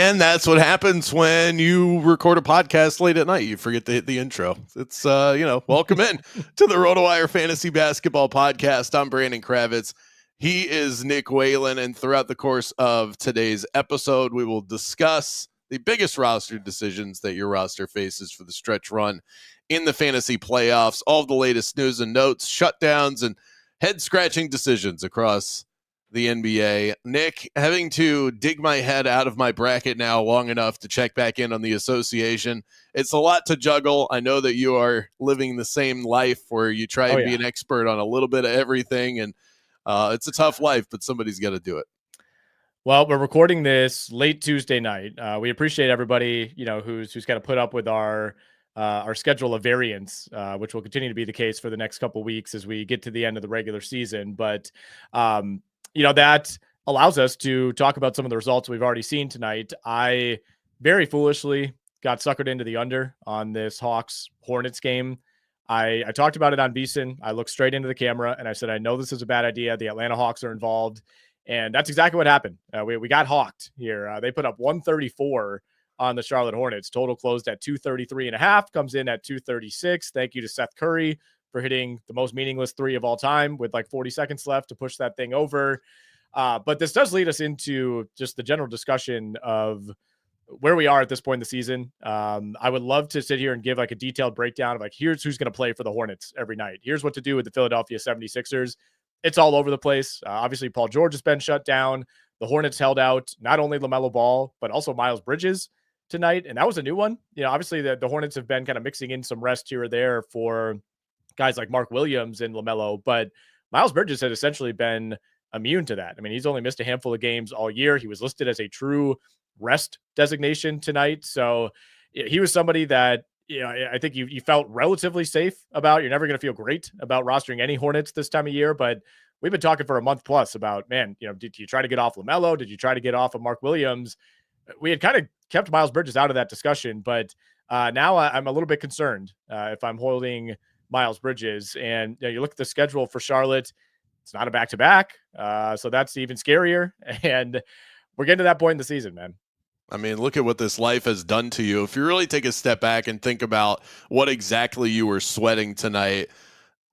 And that's what happens when you record a podcast late at night. You forget to hit the intro. It's, welcome in to the RotoWire Fantasy Basketball Podcast. I'm Brandon Kravitz. He is Nick Whalen. And throughout the course of today's episode, we will discuss the biggest roster decisions that your roster faces for the stretch run in the fantasy playoffs, all of the latest news and notes, shutdowns, and head-scratching decisions across the NBA. Nick, having to dig my head out of my bracket now long enough to check back in on the association. It's a lot to juggle. I know that you are living the same life where you try and be an expert on a little bit of everything, and it's a tough life, but somebody's got to do it. Well, we're recording this late Tuesday night. We appreciate everybody, who's kind of put up with our schedule of variance, which will continue to be the case for the next couple of weeks as we get to the end of the regular season. But that allows us to talk about some of the results we've already seen tonight. I very foolishly got suckered into the under on this Hawks-Hornets game. I talked about it on Beeson. I looked straight into the camera and I said, I know this is a bad idea. The Atlanta Hawks are involved. And that's exactly what happened. We got hawked here. They put up 134 on the Charlotte Hornets. Total closed at 233.5, comes in at 236. Thank you to Seth Curry for hitting the most meaningless three of all time with like 40 seconds left to push that thing over. But this does lead us into just the general discussion of where we are at this point in the season. I would love to sit here and give like a detailed breakdown of like, here's who's going to play for the Hornets every night. Here's what to do with the Philadelphia 76ers. It's all over the place. Obviously, Paul George has been shut down. The Hornets held out not only LaMelo Ball, but also Miles Bridges tonight. And that was a new one. Obviously the Hornets have been kind of mixing in some rest here or there for guys like Mark Williams and LaMelo, but Miles Bridges had essentially been immune to that. I mean, he's only missed a handful of games all year. He was listed as a true rest designation tonight. So he was somebody that, I think you felt relatively safe about. You're never going to feel great about rostering any Hornets this time of year, but we've been talking for a month plus about, did you try to get off LaMelo? Did you try to get off of Mark Williams? We had kind of kept Miles Bridges out of that discussion, but now I'm a little bit concerned if I'm holding Miles Bridges. And you look at the schedule for Charlotte, it's not a back-to-back, so that's even scarier. And we're getting to that point in the season, man. I mean, look at what this life has done to you. If you really take a step back and think about what exactly you were sweating tonight,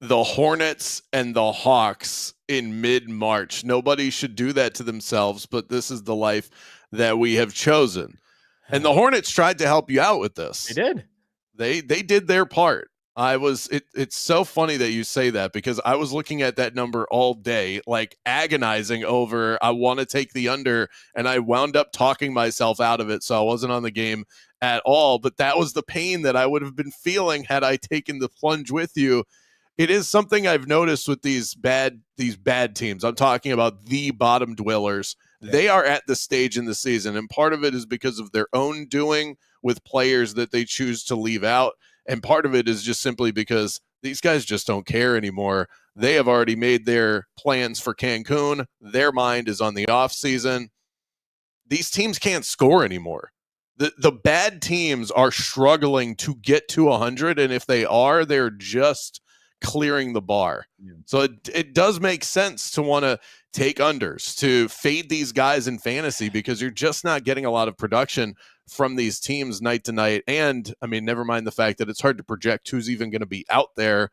the Hornets and the Hawks in mid-March, nobody should do that to themselves, but this is the life that we have chosen. And the Hornets tried to help you out with this. They did. They did their part. It's so funny that you say that because I was looking at that number all day, like agonizing over, I want to take the under, and I wound up talking myself out of it. So I wasn't on the game at all, but that was the pain that I would have been feeling had I taken the plunge with you. It is something I've noticed with these bad teams. I'm talking about the bottom dwellers. Yeah. They are at the stage in the season, and part of it is because of their own doing with players that they choose to leave out. And part of it is just simply because these guys just don't care anymore. They have already made their plans for Cancun. Their mind is on the offseason. These teams can't score anymore. The bad teams are struggling to get to 100, and if they are, they're just clearing the bar. Yeah. So it does make sense to want to take unders, to fade these guys in fantasy because you're just not getting a lot of production from these teams night to night. And I mean, never mind the fact that it's hard to project who's even going to be out there.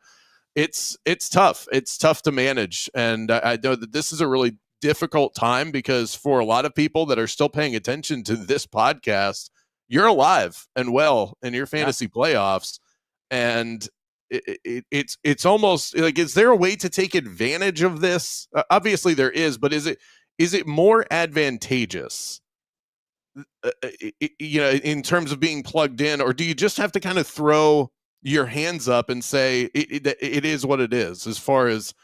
It's tough. It's tough to manage. And I know that this is a really difficult time because for a lot of people that are still paying attention to this podcast, you're alive and well in your fantasy playoffs. And it's almost like, is there a way to take advantage of this? Obviously there is, but is it more advantageous, in terms of being plugged in, or do you just have to kind of throw your hands up and say it is what it is as far as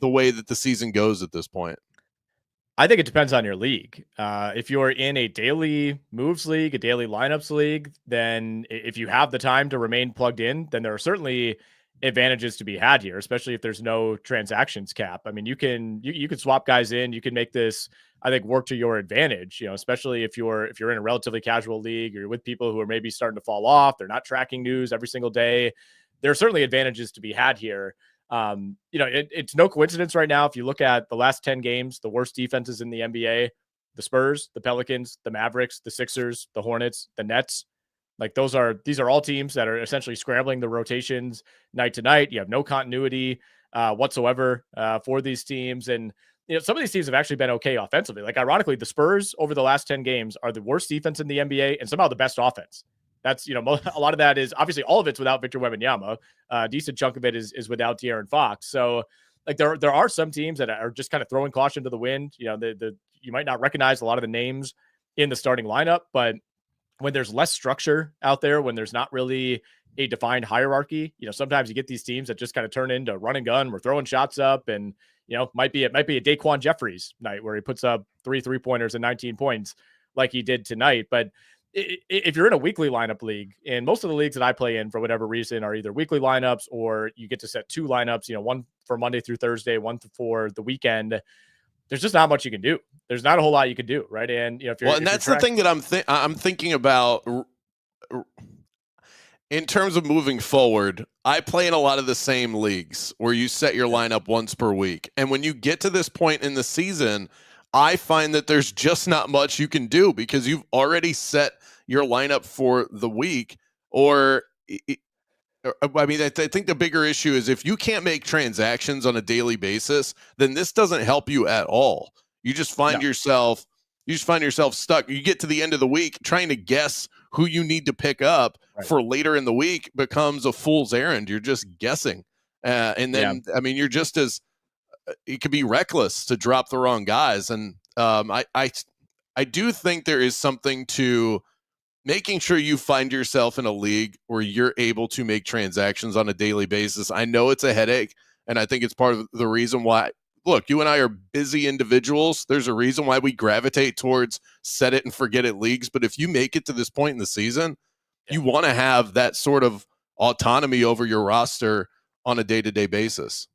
the way that the season goes at this point? I think it depends on your league. If you're in a daily moves league, a daily lineups league, then if you have the time to remain plugged in, then there are certainly advantages to be had here, especially if there's no transactions cap. I mean, you can swap guys in. You can make this, I think, work to your advantage, especially if you're in a relatively casual league, or you're with people who are maybe starting to fall off. They're not tracking news every single day. There are certainly advantages to be had here. It's no coincidence right now. If you look at the last 10 games, the worst defenses in the NBA the Spurs, the Pelicans, the Mavericks, the Sixers, the Hornets, the Nets. Like these are all teams that are essentially scrambling the rotations night to night. You have no continuity whatsoever for these teams. And, some of these teams have actually been okay offensively. Like ironically, the Spurs over the last 10 games are the worst defense in the NBA and somehow the best offense. That's, a lot of that is obviously all of it's without Victor Wembanyama. A decent chunk of it is without De'Aaron Fox. So like there are some teams that are just kind of throwing caution to the wind. You might not recognize a lot of the names in the starting lineup, but when there's less structure out there, when there's not really a defined hierarchy, sometimes you get these teams that just kind of turn into run and gun. We're throwing shots up, and might be a Daquan Jeffries night where he puts up 3-3-pointers and 19 points like he did tonight. But if you're in a weekly lineup league, and most of the leagues that I play in for whatever reason are either weekly lineups or you get to set 2 lineups, one for Monday through Thursday, one for the weekend. There's just not much you can do. There's not a whole lot you can do, right? And if you're that's the thing that I'm thinking about in terms of moving forward. I play in a lot of the same leagues where you set your lineup once per week, and when you get to this point in the season, I find that there's just not much you can do because you've already set your lineup for the week. I think the bigger issue is if you can't make transactions on a daily basis, then this doesn't help you at all. You just find yourself stuck. You get to the end of the week trying to guess who you need to pick up for later in the week becomes a fool's errand. You're just guessing. And then, you're just as, it could be reckless to drop the wrong guys. And I do think there is something to making sure you find yourself in a league where you're able to make transactions on a daily basis. I know it's a headache, and I think it's part of the reason why, look, you and I are busy individuals. There's a reason why we gravitate towards set it and forget it leagues. But if you make it to this point in the season, you want to have that sort of autonomy over your roster on a day-to-day basis.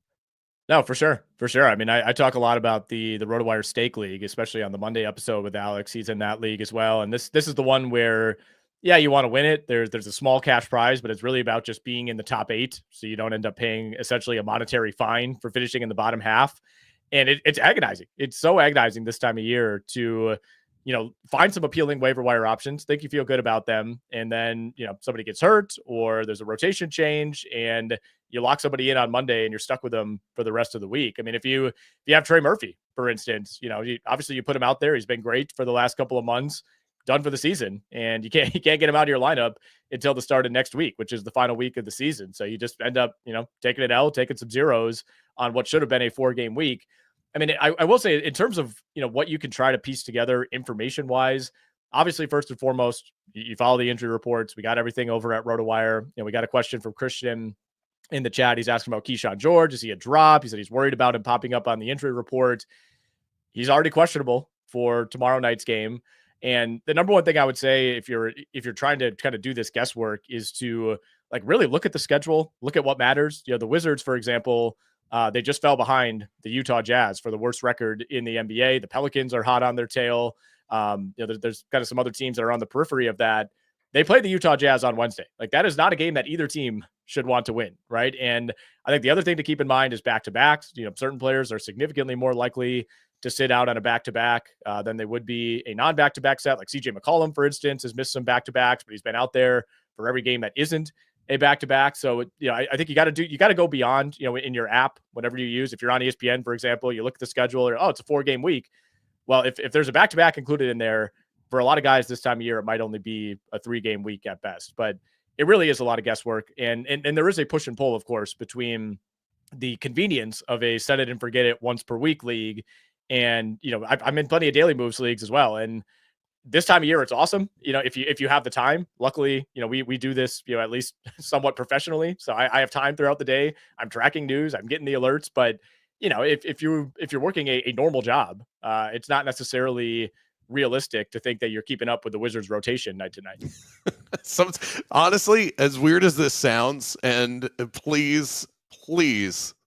No, for sure. For sure. I talk a lot about the RotoWire Stake League, especially on the Monday episode with Alex. He's in that league as well. And this is the one where, you want to win it. There's a small cash prize, but it's really about just being in the top 8. So you don't end up paying essentially a monetary fine for finishing in the bottom half. And it's agonizing. It's so agonizing this time of year to, find some appealing waiver wire options, think you feel good about them. And then, somebody gets hurt or there's a rotation change and you lock somebody in on Monday and you're stuck with them for the rest of the week. If you have Trey Murphy, for instance, obviously you put him out there. He's been great for the last couple of months, done for the season, and you can't get him out of your lineup until the start of next week, which is the final week of the season. So you just end up, taking an L, taking some zeros on what should have been a 4-game week. I will say in terms of, what you can try to piece together information wise, obviously, first and foremost, you follow the injury reports. We got everything over at RotoWire. We got a question from Christian in the chat. He's asking about Kyshawn George. Is he a drop? He said he's worried about him popping up on the injury report. He's already questionable for tomorrow night's game. And the number one thing I would say, if you're trying to kind of do this guesswork, is to really look at the schedule, look at what matters. The Wizards, for example, they just fell behind the Utah Jazz for the worst record in the NBA. The Pelicans are hot on their tail. There's kind of some other teams that are on the periphery of that. They play the Utah Jazz on Wednesday. That is not a game that either team should want to win, right? And I think the other thing to keep in mind is back-to-backs. Certain players are significantly more likely to sit out on a back-to-back than they would be a non-back-to-back set. Like CJ McCollum, for instance, has missed some back-to-backs, but he's been out there for every game that isn't a back-to-back. So, I think you got to go beyond, in your app, whatever you use. If you're on ESPN, for example, you look at the schedule, or, it's a 4-game week. Well, if there's a back-to-back included in there, for a lot of guys this time of year, it might only be a 3-game week at best, but it really is a lot of guesswork. And there is a push and pull, of course, between the convenience of a set it and forget it once per week league. And, I'm in plenty of daily moves leagues as well. And this time of year, it's awesome. If you have the time, luckily, we do this, at least somewhat professionally. So I have time throughout the day. I'm tracking news. I'm getting the alerts, but if you're working a normal job, it's not necessarily realistic to think that you're keeping up with the Wizards rotation night to night. Honestly, as weird as this sounds, and please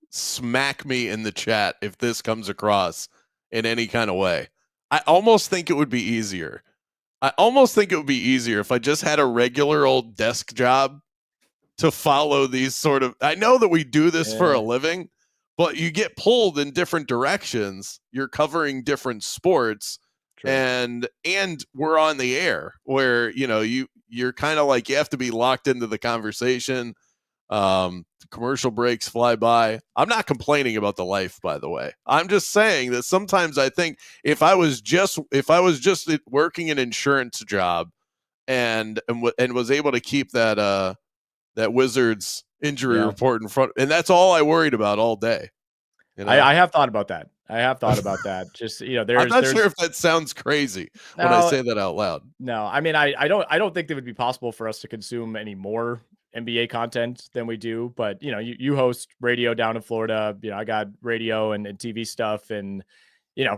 smack me in the chat if this comes across in any kind of way. I almost think it would be easier. If I just had a regular old desk job to follow these sort of, I know that we do this for a living, but you get pulled in different directions. You're covering different sports. True. and we're on the air where, you're kind of like, you have to be locked into the conversation. Commercial breaks fly by. I'm not complaining about the life, by the way. I'm just saying that sometimes I think if I was just working an insurance job and was able to keep that Wizards injury report in front, and that's all I worried about all day. I have thought about that. Just, I'm not sure if that sounds crazy when I say that out loud. No, I mean, I don't think that it would be possible for us to consume any more NBA content than we do. But you host radio down in Florida. I got radio and TV stuff, and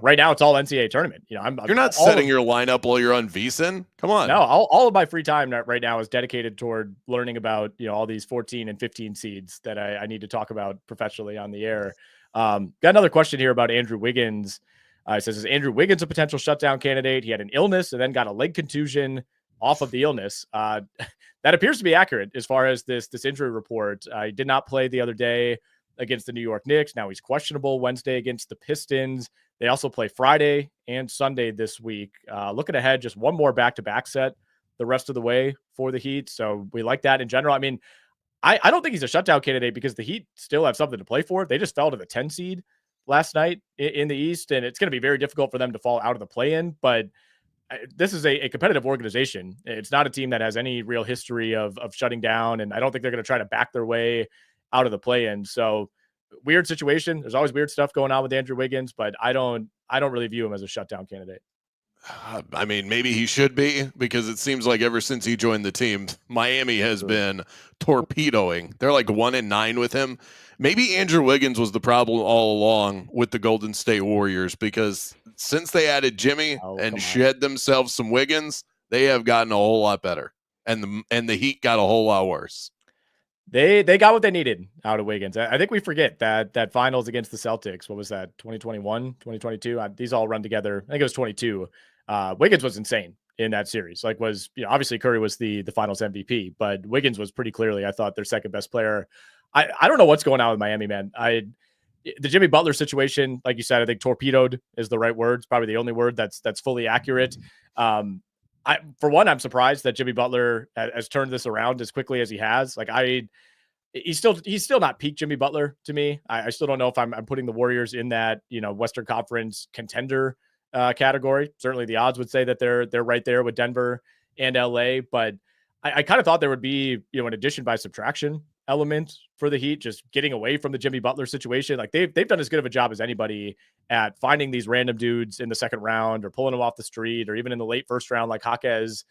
right now it's all NCAA tournament. You're not setting your lineup while you're on VSiN. Come on. No, all of my free time right now is dedicated toward learning about all these 14 and 15 seeds that I need to talk about professionally on the air. Got another question here about Andrew Wiggins. It says, is Andrew Wiggins a potential shutdown candidate? He had an illness and then got a leg contusion off of the illness. That appears to be accurate as far as this injury report. He did not play the other day against the New York Knicks. Now he's questionable Wednesday against the Pistons. They also play Friday and Sunday this week. Looking ahead, just one more back-to-back set the rest of the way for the Heat. So we like that in general. I mean, I don't think he's a shutdown candidate because the Heat still have something to play for. They just fell to the 10 seed last night in the East, and it's going to be very difficult for them to fall out of the play-in, but this is a competitive organization. It's not a team that has any real history of shutting down, and I don't think they're going to try to back their way out of the play-in. So weird situation. There's always weird stuff going on with Andrew Wiggins, but I don't really view him as a shutdown candidate. I mean, maybe he should be, because it seems like ever since he joined the team, Miami has been torpedoing. They're like 1-9 with him. Maybe Andrew Wiggins was the problem all along with the Golden State Warriors, because since they added Jimmy and shed themselves some Wiggins, they have gotten a whole lot better, and the Heat got a whole lot worse. They got what they needed out of Wiggins. I think we forget that finals against the Celtics. What was that? 2021, 2022? These all run together. I think it was 22. Wiggins was insane in that series. Obviously Curry was the finals MVP, but Wiggins was pretty clearly, I thought, their second best player. I don't know what's going on with Miami, man. The Jimmy Butler situation, like you said, I think torpedoed is the right word. It's probably the only word that's fully accurate. For one, I'm surprised that Jimmy Butler has turned this around as quickly as he has. He's still not peak Jimmy Butler to me. I still don't know if I'm putting the Warriors in that, Western Conference contender category. Certainly the odds would say that they're right there with Denver and LA, but I kind of thought there would be, an addition by subtraction element for the Heat, just getting away from the Jimmy Butler situation. Like they've done as good of a job as anybody at finding these random dudes in the second round or pulling them off the street or even in the late first round, like Jaquez.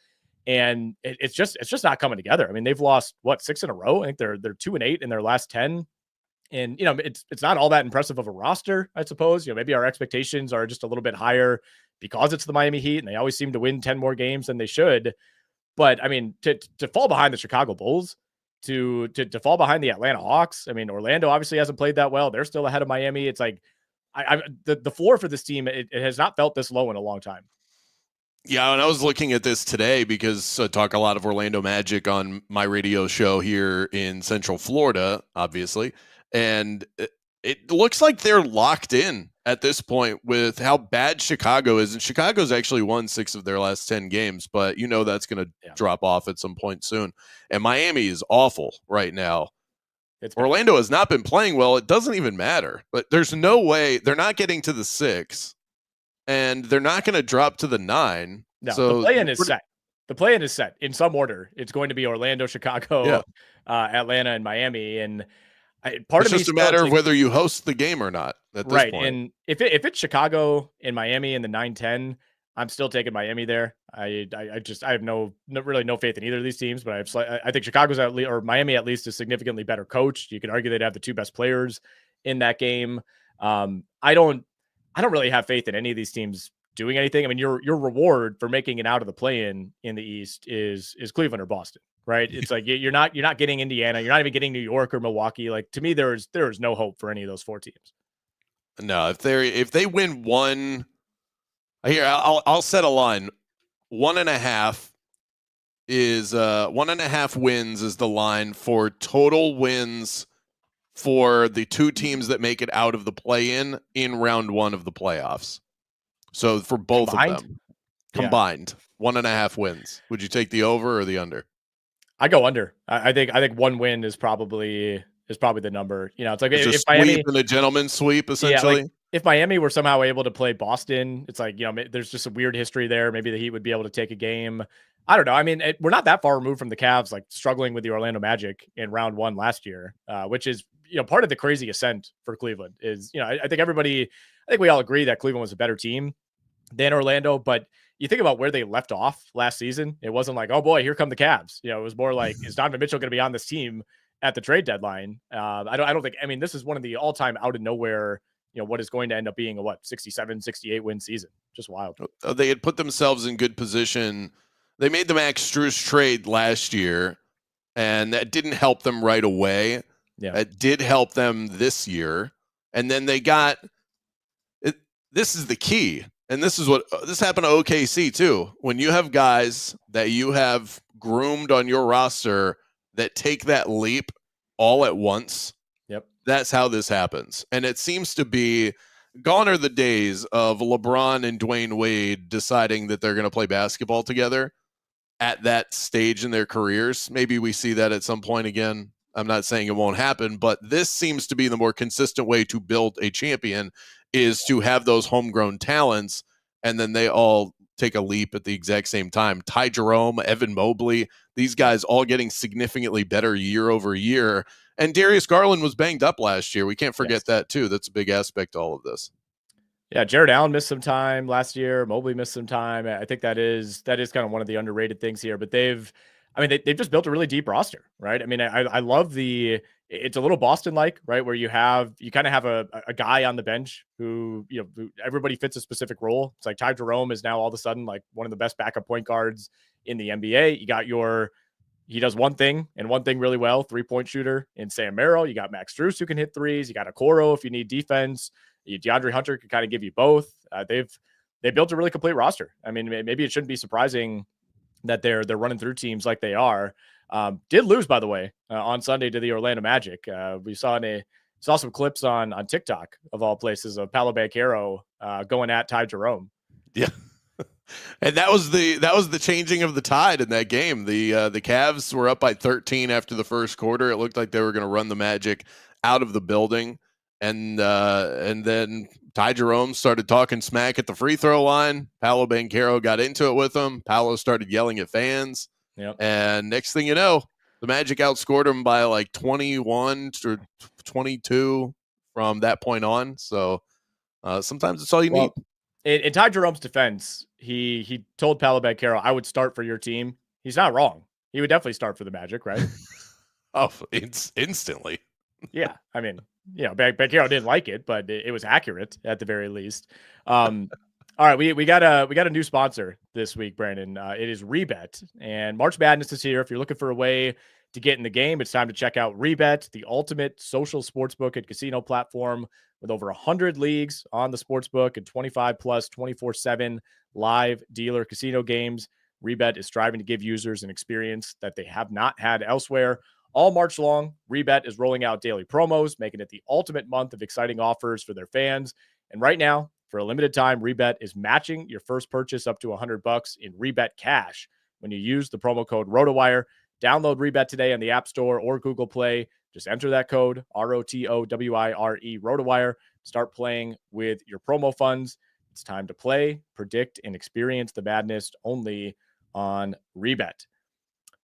And it's just not coming together. I mean, they've lost 6 in a row. I think they're 2-8 in their last 10. And, it's not all that impressive of a roster, I suppose. Maybe our expectations are just a little bit higher because it's the Miami Heat and they always seem to win 10 more games than they should. But I mean, to fall behind the Chicago Bulls, to fall behind the Atlanta Hawks. I mean, Orlando obviously hasn't played that well. They're still ahead of Miami. It's like the floor for this team, it has not felt this low in a long time. Yeah, and I was looking at this today because I talk a lot of Orlando Magic on my radio show here in Central Florida, obviously. And it looks like they're locked in at this point with how bad Chicago is. And Chicago's actually won 6 of their last 10 games, but that's going to drop off at some point soon. And Miami is awful right now. Orlando has not been playing well. It doesn't even matter. But there's no way they're not getting to the 6. And they're not going to drop to the 9. No, so the play-in is set. The play-in is set in some order. It's going to be Orlando, Chicago, Atlanta, and Miami. And it's just a matter of whether you host the game or not at this point. And if it's Chicago and Miami in the 9-10, I'm still taking Miami there. I have no faith in either of these teams, but I think Chicago's or Miami at least is significantly better coached. You could argue they'd have the 2 best players in that game. I don't really have faith in any of these teams doing anything. I mean, your reward for making it out of the play-in in the East is Cleveland or Boston, right? It's like you're not getting Indiana, you're not even getting New York or Milwaukee. Like to me, there is no hope for any of those 4 teams. No, if they win one, here I'll set a line. 1.5 is 1.5 wins is the line for total wins for the 2 teams that make it out of the play-in round 1 of the playoffs. So for both Combined? of them Yeah. combined, 1.5 wins. Would you take the over or the under? I go under. I think one win is probably the number. You know, it's like It's a if sweep Miami, and a gentleman's sweep, yeah, like essentially. if Miami were somehow able to play Boston, it's like, you know, there's just a weird history there. Maybe the Heat would be able to take a game. I don't know. I mean, we're not that far removed from the Cavs, like struggling with the Orlando Magic in round one last year, which is, you know, part of the crazy ascent for Cleveland is, you know, I think we all agree that Cleveland was a better team than Orlando, but you think about where they left off last season. It wasn't like, oh boy, here come the Cavs. You know, it was more like, is Donovan Mitchell going to be on this team at the trade deadline? I don't think. I mean, this is one of the all-time out of nowhere. You know, what is going to end up being a 67, 68 win season? Just wild. They had put themselves in good position. They made the Max Strus trade last year, and that didn't help them right away. Yeah, It did help them this year, and then they got it. This is the key. And this happened to OKC too. When you have guys that you have groomed on your roster that take that leap all at once, yep, that's how this happens. And it seems to be gone are the days of LeBron and Dwayne Wade deciding that they're going to play basketball together at that stage in their careers. Maybe we see that at some point again. I'm not saying it won't happen, but this seems to be the more consistent way to build a champion is to have those homegrown talents, and then they all take a leap at the exact same time. Ty Jerome, Evan Mobley, these guys all getting significantly better year over year. And Darius Garland was banged up last year. We can't forget that too. That's a big aspect to all of this. Yeah, Jared Allen missed some time last year. Mobley missed some time. I think that is kind of one of the underrated things here. But they've just built a really deep roster, right? I mean, I love it's a little Boston like, right, where you kind of have a guy on the bench who, you know, everybody fits a specific role. It's like Ty Jerome is now all of a sudden like one of the best backup point guards in the NBA. You got he does one thing and one thing really well, 3-point shooter in Sam Merrill. You got Max Strus who can hit threes. You got Okoro if you need defense. DeAndre Hunter can kind of give you both. They built a really complete roster. I mean, maybe it shouldn't be surprising that they're running through teams like they are. Did lose, by the way, on Sunday to the Orlando Magic. We saw some clips on TikTok of all places of Paolo Banchero going at Ty Jerome. Yeah. And that was the changing of the tide in that game. The Cavs were up by 13 after the first quarter. It looked like they were going to run the Magic out of the building. And then Ty Jerome started talking smack at the free throw line. Paolo Banchero got into it with him. Paolo started yelling at fans. Yep. And next thing you know, the Magic outscored him by like 21 or 22 from that point on. So sometimes it's all you need. In Ty Jerome's defense, he told Paolo Banchero, I would start for your team. He's not wrong. He would definitely start for the Magic, right? It's instantly. Yeah. I mean, you know, Banchero didn't like it, but it was accurate at the very least. All right, we got a new sponsor this week, Brandon. It is Rebet, and March Madness is here. If you're looking for a way to get in the game, it's time to check out Rebet, the ultimate social sportsbook and casino platform with over 100 leagues on the sportsbook and 25 plus 24/7 live dealer casino games. Rebet is striving to give users an experience that they have not had elsewhere. All March long, Rebet is rolling out daily promos, making it the ultimate month of exciting offers for their fans. And right now, for a limited time, Rebet is matching your first purchase up to $100 in Rebet cash when you use the promo code RotoWire. Download Rebet today on the App Store or Google Play. Just enter that code, ROTOWIRE, RotoWire. Start playing with your promo funds. It's time to play, predict, and experience the madness only on Rebet.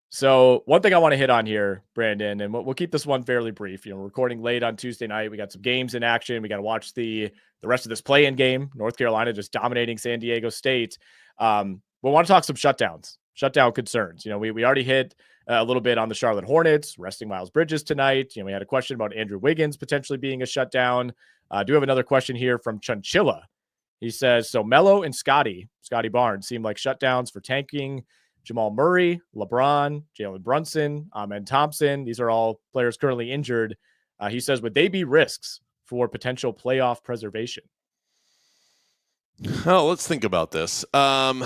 So one thing I want to hit on here, Brandon, and we'll keep this one fairly brief. You know, we're recording late on Tuesday night. We got some games in action. We got to watch the rest of this play-in game. North Carolina just dominating San Diego State. We want to talk some shutdown concerns. You know, we already hit a little bit on the Charlotte Hornets, resting Miles Bridges tonight. You know, we had a question about Andrew Wiggins potentially being a shutdown. I do have another question here from Chunchilla. He says, so Melo and Scotty Barnes seem like shutdowns for tanking. Jamal Murray, LeBron, Jalen Brunson, Amen Thompson. These are all players currently injured. He says, would they be risks for potential playoff preservation? Oh, let's think about this. Let's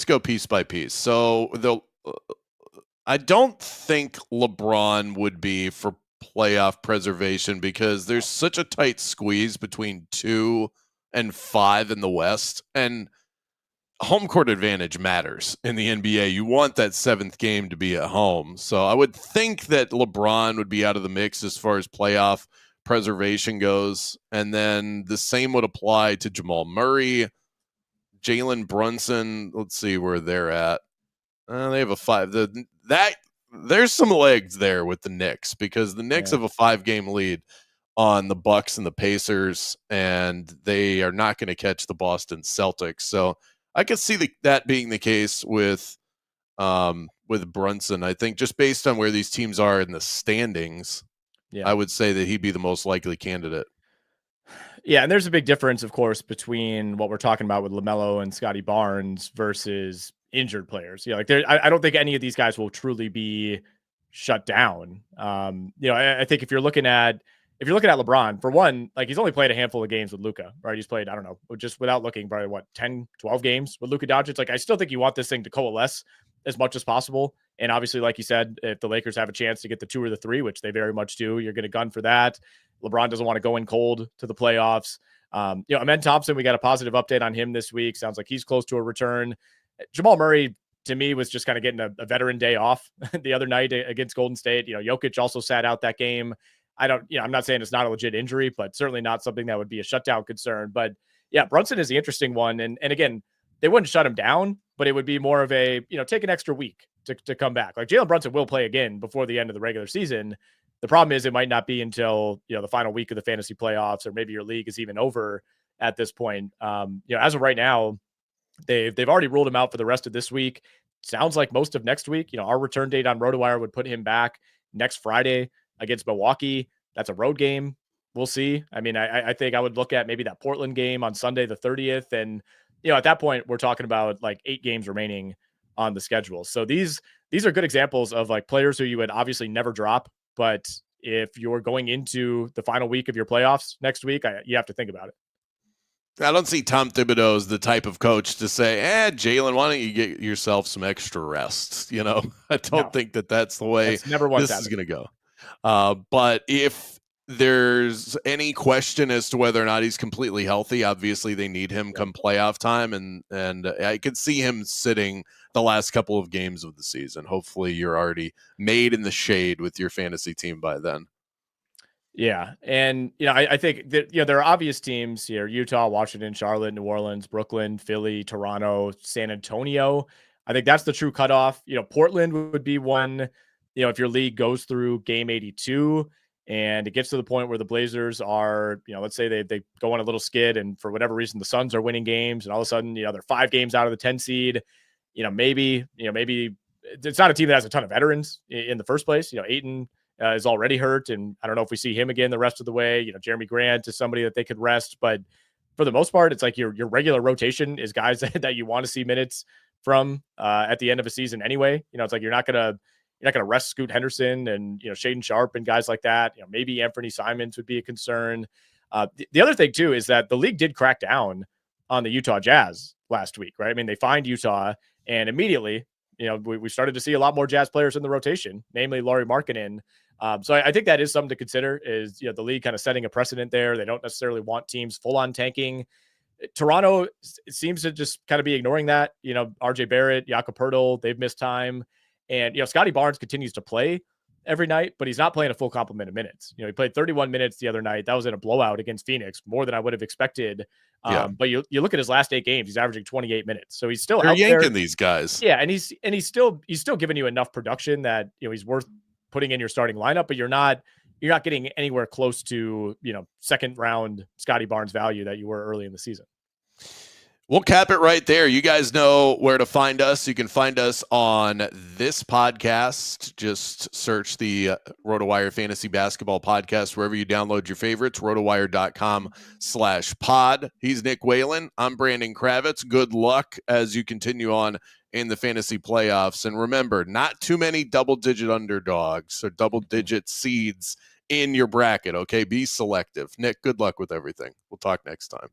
go piece by piece. So I don't think LeBron would be for playoff preservation because there's such a tight squeeze between two and 5 in the West. And home court advantage matters in the NBA. You want that 7th game to be at home. So I would think that LeBron would be out of the mix as far as playoff preservation goes. And then the same would apply to Jamal Murray, Jalen Brunson. Let's see where they're at. They have a 5. There's some legs there with the Knicks, because the Knicks have a 5-game lead on the Bucks and the Pacers, and they are not going to catch the Boston Celtics. So I could see that being the case with Brunson. I think just based on where these teams are in the standings, I would say that he'd be the most likely candidate. Yeah, and there's a big difference, of course, between what we're talking about with LaMelo and Scotty Barnes versus injured players. I don't think any of these guys will truly be shut down. I think if you're looking at LeBron, for one, like, he's only played a handful of games with Luka, right? He's played, I don't know, just without looking, probably 10, 12 games with Luka Doncic. Like, I still think you want this thing to coalesce as much as possible. And obviously, like you said, if the Lakers have a chance to get the 2 or the 3, which they very much do, you're going to gun for that. LeBron doesn't want to go in cold to the playoffs. Amen Thompson, we got a positive update on him this week. Sounds like he's close to a return. Jamal Murray, to me, was just kind of getting a veteran day off the other night against Golden State. Jokic also sat out that game. I'm not saying it's not a legit injury, but certainly not something that would be a shutdown concern. But yeah, Brunson is the interesting one. And again, they wouldn't shut him down, but it would be more of a, take an extra week to come back. Like, Jalen Brunson will play again before the end of the regular season. The problem is it might not be until, the final week of the fantasy playoffs, or maybe your league is even over at this point. As of right now, they've already ruled him out for the rest of this week. Sounds like most of next week. Our return date on RotoWire would put him back next Friday against Milwaukee. That's a road game. We'll see. I mean, I think I would look at maybe that Portland game on Sunday, the 30th. And, at that point, we're talking about like 8 games remaining on the schedule. So these are good examples of like players who you would obviously never drop. But if you're going into the final week of your playoffs next week, you have to think about it. I don't see Tom Thibodeau as the type of coach to say, Jalen, why don't you get yourself some extra rest? I don't think that's the way this is going to go. But if there's any question as to whether or not he's completely healthy, obviously they need him come playoff time. And I could see him sitting the last couple of games of the season. Hopefully you're already made in the shade with your fantasy team by then. Yeah. And, I think that, there are obvious teams here: Utah, Washington, Charlotte, New Orleans, Brooklyn, Philly, Toronto, San Antonio. I think that's the true cutoff. Portland would be one, if your league goes through game 82 and it gets to the point where the Blazers are, let's say they go on a little skid, and for whatever reason, the Suns are winning games, and all of a sudden, they're 5 games out of the 10 seed. Maybe it's not a team that has a ton of veterans in the first place. Ayton is already hurt, and I don't know if we see him again the rest of the way. Jeremy Grant is somebody that they could rest, but for the most part, it's like your regular rotation is guys that you want to see minutes from at the end of a season anyway. It's like you're not gonna rest Scoot Henderson and Shaedon Sharpe and guys like that. Maybe Anthony Simons would be a concern. The other thing too is that the league did crack down on the Utah Jazz last week, right? I mean, they fined Utah, and immediately, we started to see a lot more Jazz players in the rotation, namely Lauri Markkanen. So I think that is something to consider, is, the league kind of setting a precedent there. They don't necessarily want teams full on tanking. Toronto seems to just kind of be ignoring that. RJ Barrett, Jakob Poeltl, they've missed time. And, Scotty Barnes continues to play every night, but he's not playing a full complement of minutes. He played 31 minutes the other night. That was in a blowout against Phoenix, more than I would have expected. But you look at his last 8 games, he's averaging 28 minutes. So he's still out yanking there. These guys. Yeah. And he's still giving you enough production that, he's worth putting in your starting lineup, but you're not getting anywhere close to, second round Scotty Barnes value that you were early in the season. We'll cap it right there. You guys know where to find us. You can find us on this podcast. Just search the RotoWire Fantasy Basketball Podcast wherever you download your favorites, rotowire.com/pod. He's Nick Whalen. I'm Brandon Kravitz. Good luck as you continue on in the fantasy playoffs. And remember, not too many double-digit underdogs or double-digit seeds in your bracket, okay? Be selective. Nick, good luck with everything. We'll talk next time.